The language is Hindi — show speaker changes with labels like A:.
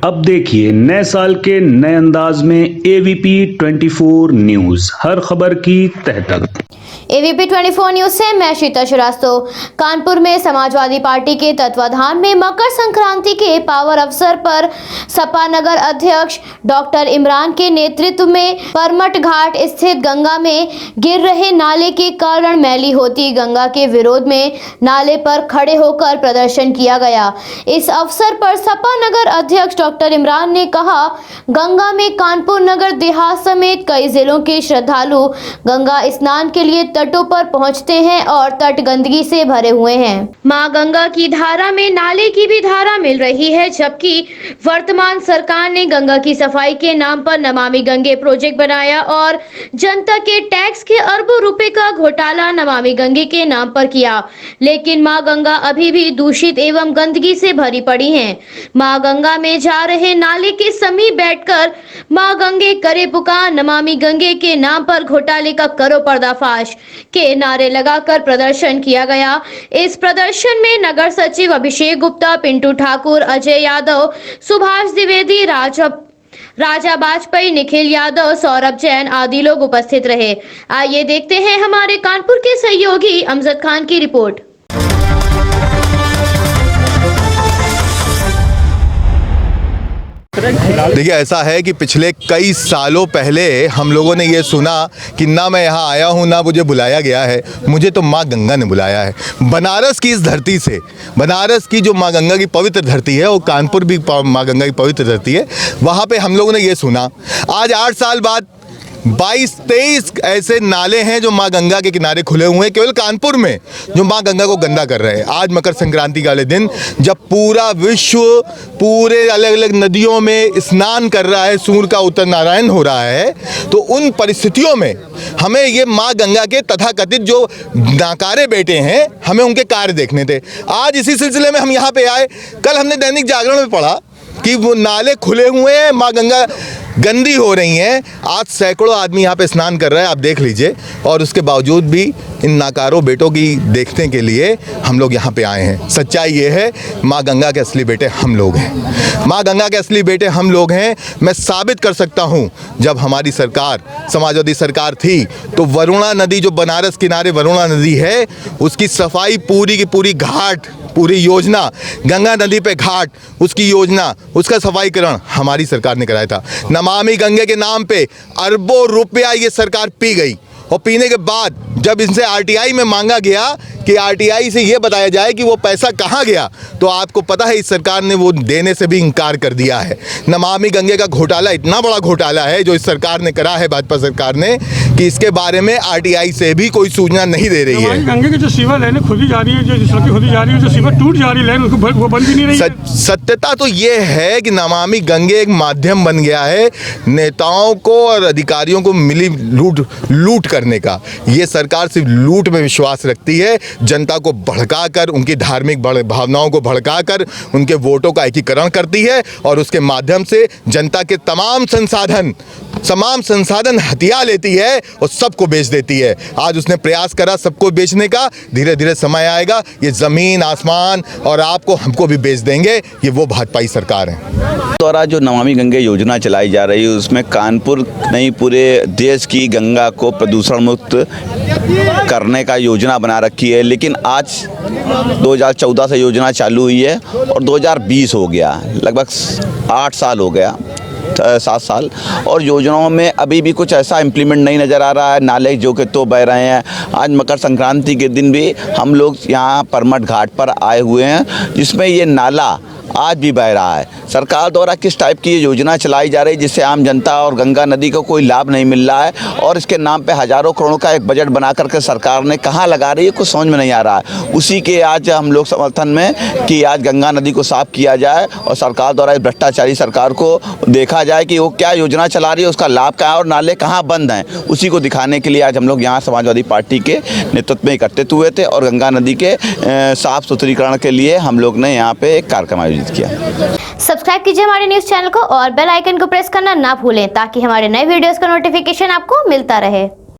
A: अब देखिए नए साल के नए अंदाज में AVP 24 न्यूज, हर खबर की तह तक।
B: AVP 24 न्यूज से मैं शीता श्रीवास्तव। कानपुर में समाजवादी पार्टी के तत्वाधान में मकर संक्रांति के पावन अवसर पर सपा नगर अध्यक्ष डॉक्टर इमरान के नेतृत्व में परमट घाट स्थित गंगा में गिर रहे नाले के कारण मैली होती गंगा के विरोध में नाले पर खड़े होकर प्रदर्शन किया गया। इस अवसर पर सपा नगर अध्यक्ष डॉक्टर इमरान ने कहा, गंगा में कानपुर नगर देहात समेत कई जिलों के श्रद्धालु गंगा स्नान के लिए तटों पर पहुंचते हैं और तट गंदगी से भरे हुए हैं। मां गंगा की धारा में नाले की भी धारा मिल रही है, जबकि वर्तमान सरकार ने गंगा की सफाई के नाम पर नमामि गंगे प्रोजेक्ट बनाया और जनता के टैक्स के अरबों रुपए का घोटाला नमामि गंगे के नाम पर किया। लेकिन मां गंगा अभी भी दूषित एवं गंदगी से भरी पड़ी है। मां गंगा में जा रहे नाले के समीप बैठकर मां गंगे करे पुकार, नमामि गंगे के नाम पर घोटाले का करो पर्दाफाश के नारे लगाकर प्रदर्शन किया गया। इस प्रदर्शन में नगर सचिव अभिषेक गुप्ता, पिंटू ठाकुर, अजय यादव, सुभाष द्विवेदी, राजा बाजपेयी, निखिल यादव, सौरभ जैन आदि लोग उपस्थित रहे। आइए देखते हैं हमारे कानपुर के सहयोगी अमजद खान की रिपोर्ट।
C: देखिए, ऐसा है कि पिछले कई सालों पहले हम लोगों ने ये सुना कि ना मैं यहाँ आया हूँ ना मुझे बुलाया गया है, मुझे तो माँ गंगा ने बुलाया है। बनारस की इस धरती से, बनारस की जो माँ गंगा की पवित्र धरती है और कानपुर भी माँ गंगा की पवित्र धरती है, वहाँ पे हम लोगों ने ये सुना। आज 8 साल बाद 22-23 ऐसे नाले हैं जो माँ गंगा के किनारे खुले हुए हैं केवल कानपुर में, जो माँ गंगा को गंदा कर रहे हैं। आज मकर संक्रांति वाले दिन जब पूरा विश्व पूरे अलग अलग नदियों में स्नान कर रहा है, सूर्य का उत्तरायण हो रहा है, तो उन परिस्थितियों में हमें ये माँ गंगा के तथाकथित जो नाकारे बेटे हैं, हमें उनके कार्य देखने थे। आज इसी सिलसिले में हम यहाँ पे आए। कल हमने दैनिक जागरण में पढ़ा कि वो नाले खुले हुए हैं, माँ गंगा गंदी हो रही हैं। आज सैकड़ों आदमी यहाँ पे स्नान कर रहे हैं, आप देख लीजिए, और उसके बावजूद भी इन नाकारों बेटों की देखने के लिए हम लोग यहाँ पे आए हैं। सच्चाई ये है, माँ गंगा के असली बेटे हम लोग हैं। माँ गंगा के असली बेटे हम लोग हैं। मैं साबित कर सकता हूँ, जब हमारी सरकार समाजवादी सरकार थी तो वरुणा नदी, जो बनारस किनारे वरुणा नदी है, उसकी सफाई पूरी की पूरी घाट, पूरी योजना, गंगा नदी पे घाट, उसकी योजना, उसका सफाईकरण हमारी सरकार ने कराया था। नमामि गंगे के नाम पे अरबों रुपया ये सरकार पी गई, और पीने के बाद जब इनसे RTI में मांगा गया कि RTI से ये बताया जाए कि वो पैसा कहाँ गया, तो आपको पता है इस सरकार ने वो देने से भी इनकार कर दिया है। नमामि गंगे का घोटाला इतना बड़ा घोटाला है जो इस सरकार ने करा है, भाजपा सरकार ने, कि इसके बारे में RTI से भी कोई सूचना नहीं दे रही है।
D: गंगे की जो सीवर लाइनें खुदी जा रही है, जो सड़कें खुदी जा रही है, जो सीवर टूट जा रही है, लाइन वो बंद भी नहीं रही है।
C: सत्यता तो ये है कि नमामि गंगे एक माध्यम बन गया है नेताओं को और अधिकारियों को मिली लूट करने का। ये सरकार सिर्फ लूट में विश्वास रखती है, जनता को भड़काकर, उनकी धार्मिक भावनाओं को भड़काकर उनके वोटों का एकीकरण करती है, और उसके माध्यम से जनता के तमाम संसाधन हथिया लेती है और सबको बेच देती है। आज उसने प्रयास करा सबको बेचने का, धीरे धीरे समय आएगा, ये ज़मीन आसमान और आपको हमको भी बेच देंगे। ये वो भाजपाई सरकार है।
E: द्वारा जो नमामि गंगे योजना चलाई जा रही है, उसमें कानपुर नहीं पूरे देश की गंगा को प्रदूषण मुक्त करने का योजना बना रखी है। लेकिन आज 2014 से योजना चालू हुई है और 2020 हो गया, लगभग 8 साल हो गया, 7 साल, और योजनाओं में अभी भी कुछ ऐसा इम्प्लीमेंट नहीं नज़र आ रहा है। नाले जो कि तो बह रहे हैं। आज मकर संक्रांति के दिन भी हम लोग यहाँ परमट घाट पर आए हुए हैं, जिसमें ये नाला आज भी बह रहा है। सरकार द्वारा किस टाइप की ये योजना चलाई जा रही है जिससे आम जनता और गंगा नदी को कोई लाभ नहीं मिल रहा है, और इसके नाम पे हज़ारों करोड़ों का एक बजट बना करके सरकार ने कहाँ लगा रही है, कुछ समझ में नहीं आ रहा है। उसी के आज हम लोग समर्थन में कि आज गंगा नदी को साफ किया जाए और सरकार द्वारा इस भ्रष्टाचारी सरकार को देखा जाए कि वो क्या योजना चला रही है, उसका लाभ क्या है और नाले कहाँ बंद हैं, उसी को दिखाने के लिए आज हम लोग यहाँ समाजवादी पार्टी के नेतृत्व में एकत्रित हुए थे और गंगा नदी के साफ सुथरीकरण के लिए हम लोग ने यहाँ पे एक कार्यक्रम आयोजित किया।
B: सब्सक्राइब कीजिए हमारे न्यूज चैनल को और बेल आइकन को प्रेस करना ना भूलें, ताकि हमारे नए वीडियोस का नोटिफिकेशन आपको मिलता रहे।